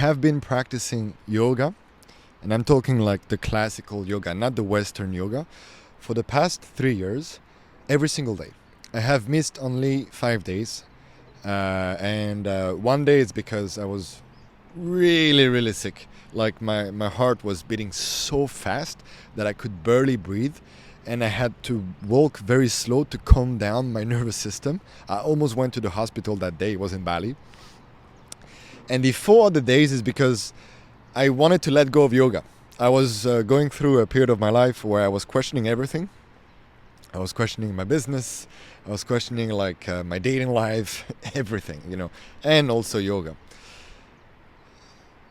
have been practicing yoga, and I'm talking like the classical yoga, not the Western yoga, for the past 3 years, every single day. I have missed only 5 days, and one day it's because I was really, really sick. Like my heart was beating so fast that I could barely breathe, and I had to walk very slow to calm down my nervous system. I almost went to the hospital that day. It was in Bali. And the 4 other days is because I wanted to let go of yoga. I was going through a period of my life where I was questioning everything. I was questioning my business. I was questioning like my dating life, everything, and also yoga.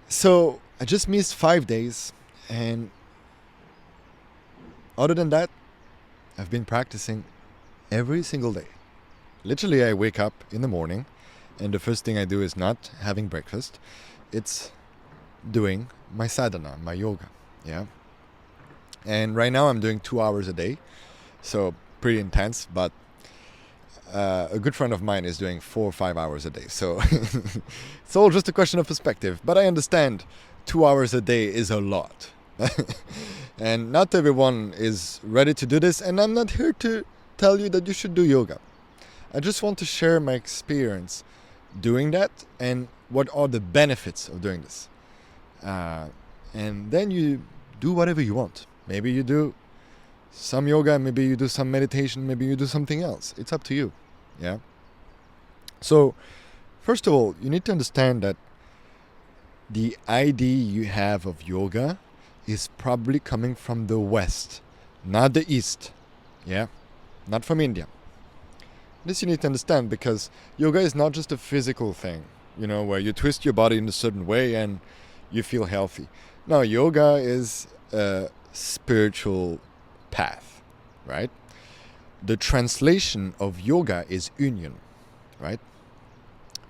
So I just missed 5 days, and other than that, I've been practicing every single day. Literally, I wake up in the morning, and the first thing I do is not having breakfast. It's doing my sadhana, my yoga. Yeah. And right now I'm doing 2 hours a day, so pretty intense. But a good friend of mine is doing 4 or 5 hours a day. So it's all just a question of perspective. But I understand 2 hours a day is a lot. And not everyone is ready to do this. And I'm not here to tell you that you should do yoga. I just want to share my experience doing that and what are the benefits of doing this. And then you do whatever you want. Maybe you do some yoga, maybe you do some meditation, maybe you do something else. It's up to you. Yeah. So, first of all, you need to understand that the idea you have of yoga is probably coming from the West, not the East. Yeah. Not from India. This you need to understand, because yoga is not just a physical thing, where you twist your body in a certain way and you feel healthy. No, yoga is a spiritual path, right? The translation of yoga is union, right?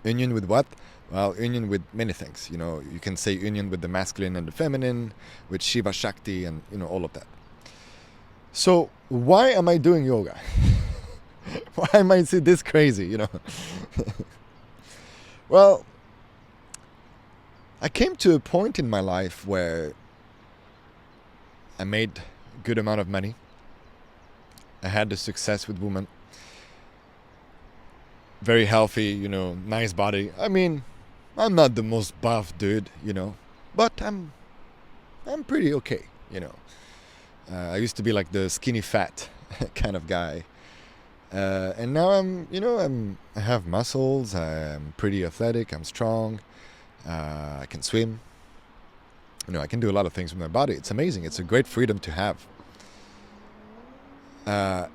Union with what? Well, union with many things. You can say union with the masculine and the feminine, with Shiva Shakti, and all of that. So why am I doing yoga? Why am I this crazy, Well, I came to a point in my life where I made a good amount of money. I had the success with women. Very healthy, nice body. I mean, I'm not the most buff dude, but I'm pretty okay, I used to be like the skinny fat kind of guy. And now I have muscles. I'm pretty athletic. I'm strong. I can swim. I can do a lot of things with my body. It's amazing. It's a great freedom to have.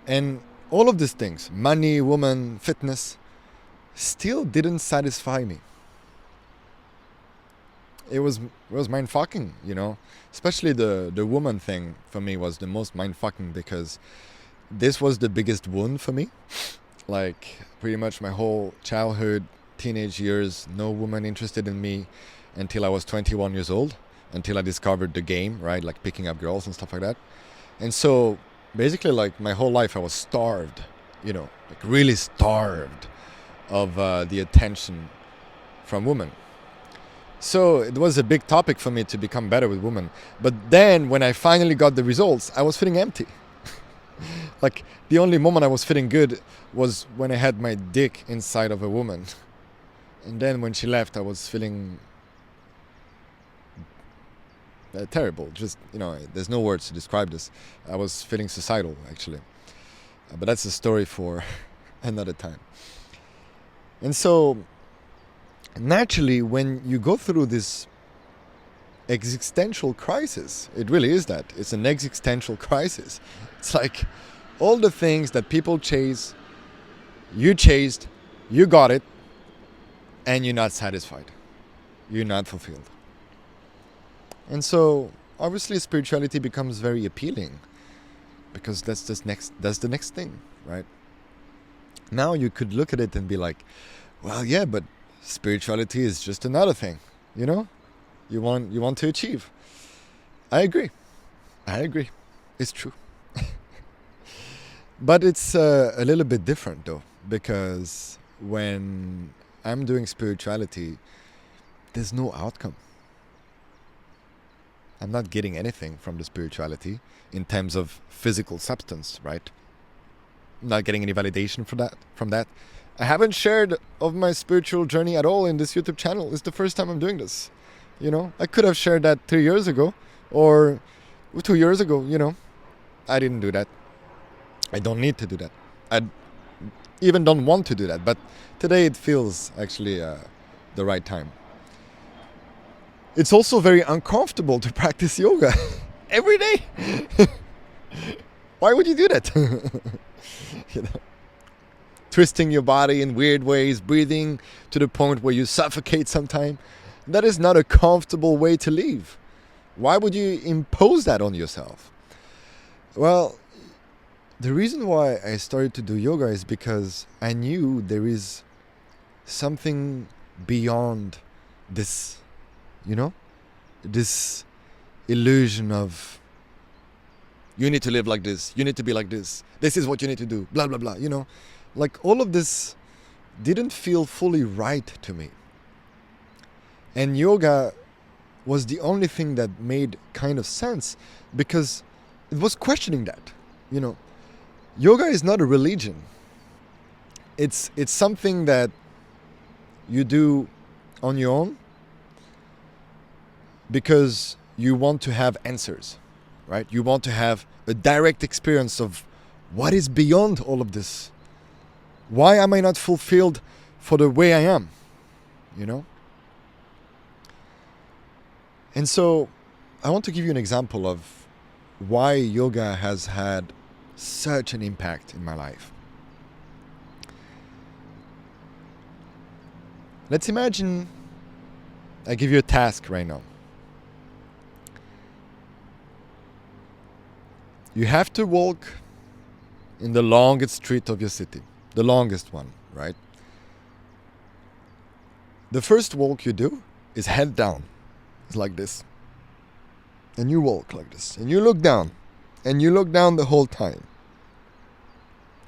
And all of these things, money, woman, fitness, still didn't satisfy me. It was mind fucking, Especially the woman thing for me was the most mind fucking, because this was the biggest wound for me. Like pretty much my whole childhood, teenage years, no woman interested in me until I was 21 years old, until I discovered the game, right? Like picking up girls and stuff like that. And so basically like my whole life I was starved, like really starved of the attention from women. So it was a big topic for me to become better with women. But then when I finally got the results, I was feeling empty. Like the only moment I was feeling good was when I had my dick inside of a woman. And then when she left, I was feeling terrible. Just, there's no words to describe this. I was feeling suicidal, actually. But that's a story for another time. And so, naturally, when you go through this existential crisis, it really is that. It's an existential crisis. It's like all the things that people chase, you chased, you got it, and you're not satisfied. You're not fulfilled. And so, obviously, spirituality becomes very appealing, because that's the next thing, right? Now you could look at it and be like, well, yeah, but spirituality is just another thing, you want to achieve. I agree. It's true. But it's a little bit different though, because when I'm doing spirituality, there's no outcome. I'm not getting anything from the spirituality in terms of physical substance, right? I'm not getting any validation from that. I haven't shared of my spiritual journey at all in this YouTube channel. It's the first time I'm doing this. I could have shared that 3 years ago or 2 years ago, I didn't do that. I don't need to do that. I even don't want to do that. But today it feels actually the right time. It's also very uncomfortable to practice yoga every day. Why would you do that? Twisting your body in weird ways, breathing to the point where you suffocate sometime. That is not a comfortable way to live. Why would you impose that on yourself? Well, the reason why I started to do yoga is because I knew there is something beyond this, this illusion of you need to live like this, you need to be like this is what you need to do, blah, blah, blah, Like all of this didn't feel fully right to me. And yoga was the only thing that made kind of sense because it was questioning that, Yoga is not a religion. It's something that you do on your own because you want to have answers, right? You want to have a direct experience of what is beyond all of this. Why am I not fulfilled for the way I am? And so I want to give you an example of why yoga has had such an impact in my life. Let's imagine I give you a task right now. You have to walk in the longest street of your city. The longest one, right? The first walk you do is head down. It's like this. And you walk like this. And you look down. And you look down the whole time.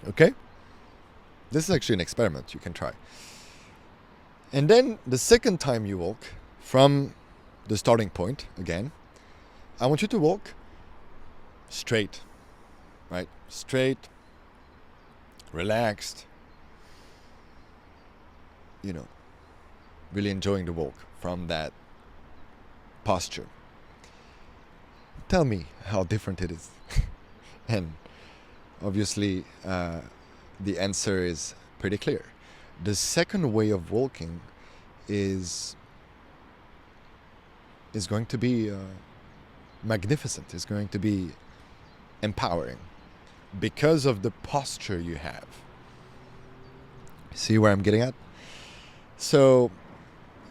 Okay? This is actually an experiment you can try. And then the second time you walk from the starting point again, I want you to walk straight. Right? Straight. Relaxed. Really enjoying the walk from that posture. Tell me how different it is. And obviously the answer is pretty clear. The second way of walking is going to be magnificent. It's going to be empowering because of the posture you have. See where I'm getting at? So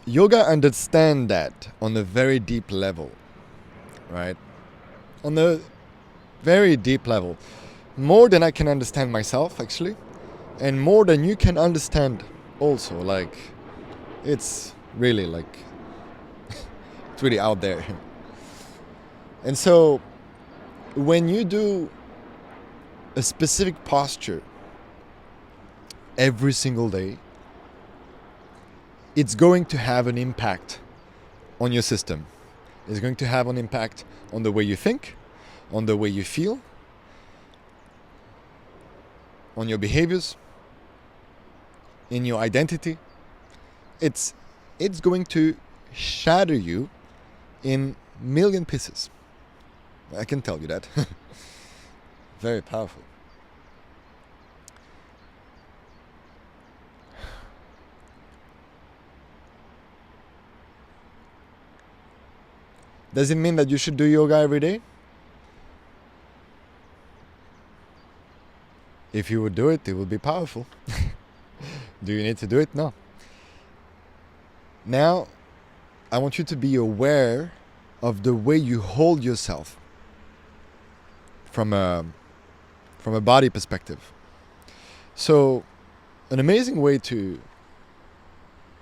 yoga understands that on a very deep level, right? On a very deep level. More than I can understand myself, actually. And more than you can understand also. Like, it's really it's really out there. And so, when you do a specific posture every single day, it's going to have an impact on your system. It's going to have an impact on the way you think, on the way you feel, on your behaviors, in your identity. It's going to shatter you in million pieces. I can tell you that. Very powerful. Does it mean that you should do yoga every day? If you would do it, it would be powerful. Do you need to do it? No. Now, I want you to be aware of the way you hold yourself from a body perspective. So, an amazing way to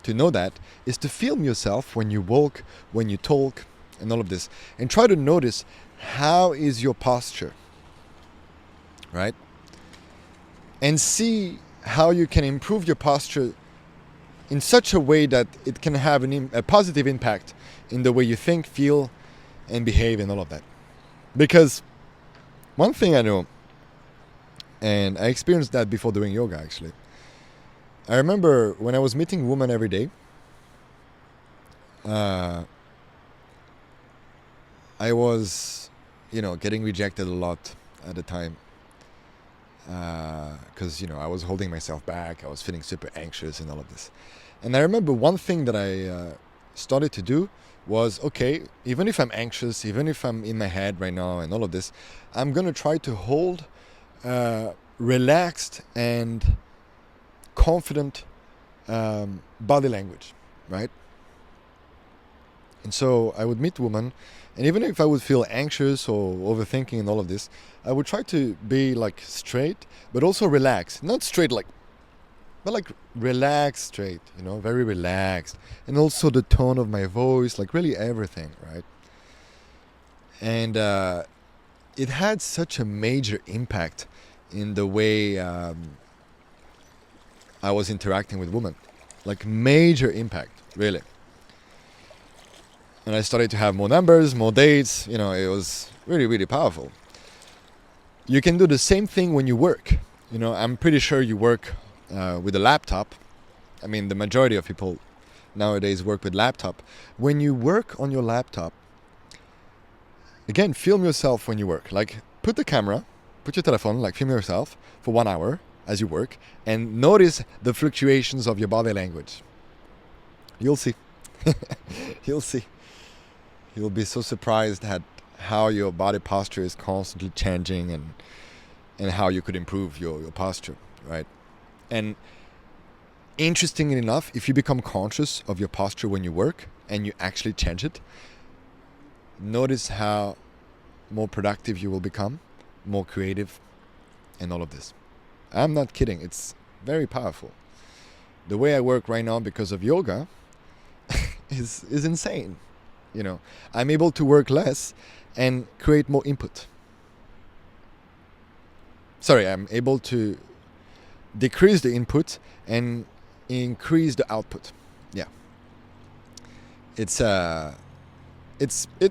know that is to film yourself when you walk, when you talk, and all of this, and try to notice how is your posture, right? And see how you can improve your posture in such a way that it can have a positive impact in the way you think, feel, and behave and all of that. Because one thing I know, and I experienced that before doing yoga actually. I remember when I was meeting women every day, I was, getting rejected a lot at the time. Because, I was holding myself back. I was feeling super anxious and all of this. And I remember one thing that I started to do was, okay, even if I'm anxious, even if I'm in my head right now and all of this, I'm going to try to hold relaxed and confident body language, right? And so I would meet women, and even if I would feel anxious or overthinking and all of this, I would try to be like straight, but also relaxed. Not straight but like relaxed straight, very relaxed. And also the tone of my voice, like really everything, right? And it had such a major impact in the way I was interacting with women. Like major impact, really. And I started to have more numbers, more dates. It was really, really powerful. You can do the same thing when you work. I'm pretty sure you work with a laptop. I mean, the majority of people nowadays work with laptop. When you work on your laptop, again, film yourself when you work. Like, put the camera, put your telephone, like film yourself for 1 hour as you work, and notice the fluctuations of your body language. You'll see. You'll see. You'll be so surprised at how your body posture is constantly changing and how you could improve your posture, right? And interestingly enough, if you become conscious of your posture when you work and you actually change it, notice how more productive you will become, more creative, and all of this. I'm not kidding. It's very powerful. The way I work right now because of yoga is insane. I'm able to work less and create more input. Sorry, I'm able to decrease the input and increase the output. Yeah. It's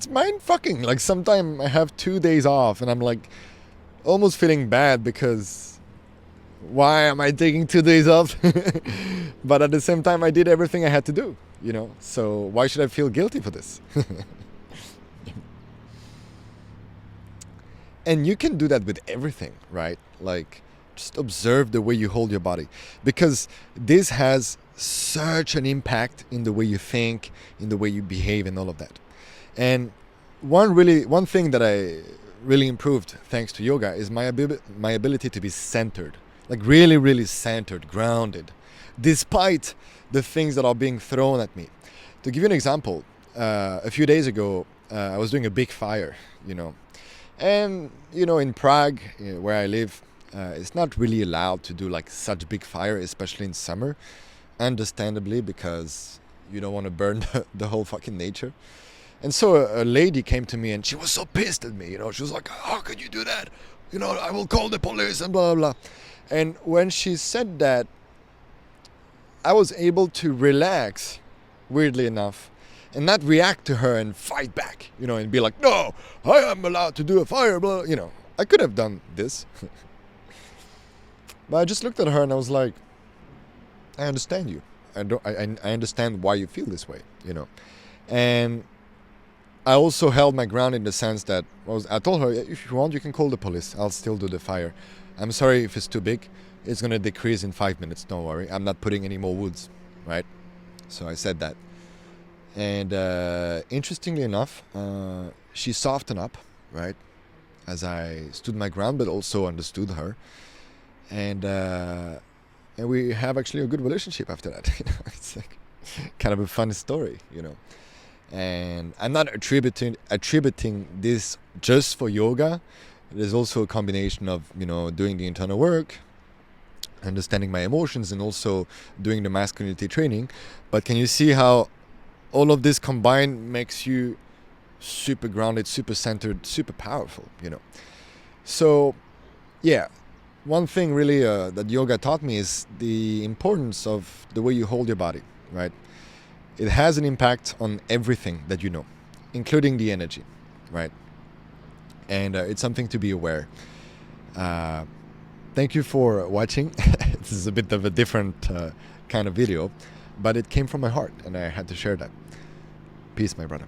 mind fucking. Like, sometimes I have 2 days off and I'm like almost feeling bad because why am I taking 2 days off? But at the same time, I did everything I had to do, so why should I feel guilty for this? And you can do that with everything, right? Like, just observe the way you hold your body, because this has such an impact in the way you think, in the way you behave, and all of that. And one thing that I really improved thanks to yoga is my ability to be centered, like really, really centered, grounded, despite the things that are being thrown at me. To give you an example, a few days ago, I was doing a big fire, and in Prague, where I live, it's not really allowed to do like such big fire, especially in summer, understandably, because you don't want to burn the whole fucking nature. And so a lady came to me and she was so pissed at me, she was like, how could you do that? I will call the police and blah, blah, blah. And when she said that, I was able to relax, weirdly enough, and not react to her and fight back, and be like, no, I am allowed to do a fire, blah, I could have done this. But I just looked at her and I was like, I understand you. I understand why you feel this way, And I also held my ground in the sense that I told her, if you want, you can call the police. I'll still do the fire. I'm sorry if it's too big. It's going to decrease in 5 minutes. Don't worry. I'm not putting any more woods, right? So I said that. And interestingly enough, she softened up, right? As I stood my ground, but also understood her. And we have actually a good relationship after that. It's like kind of a fun story, And I'm not attributing this just for yoga. There's also a combination of, doing the internal work, understanding my emotions, and also doing the masculinity training. But can you see how all of this combined makes you super grounded, super centered, super powerful, So, yeah, one thing really that yoga taught me is the importance of the way you hold your body, right? It has an impact on everything that you know, including the energy, right? And it's something to be aware. Thank you for watching. This is a bit of a different kind of video, but it came from my heart and I had to share that. Peace, my brother.